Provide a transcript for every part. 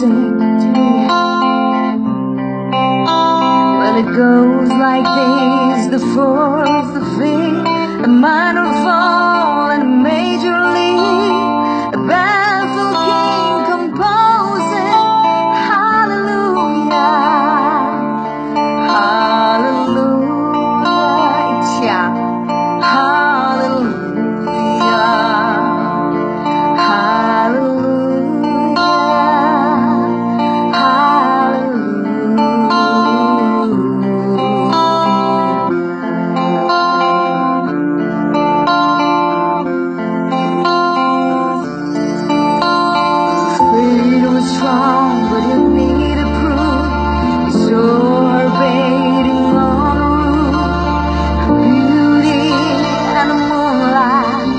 sing to you. Well, it goes like this: the fourth, the fifth, a minor fall and a major lead, a baffled king composing hallelujah, hallelujah, yeah, hallelujah, strong, but you need a proof. You saw her bathing on the roof, her beauty and the moonlight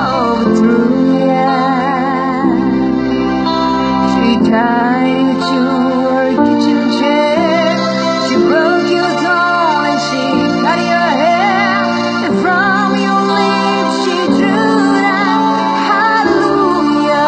overthrew ya. She tied you to her kitchen chair, she broke your doll and she cut your hair, and from your lips she drew that hallelujah.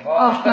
Off,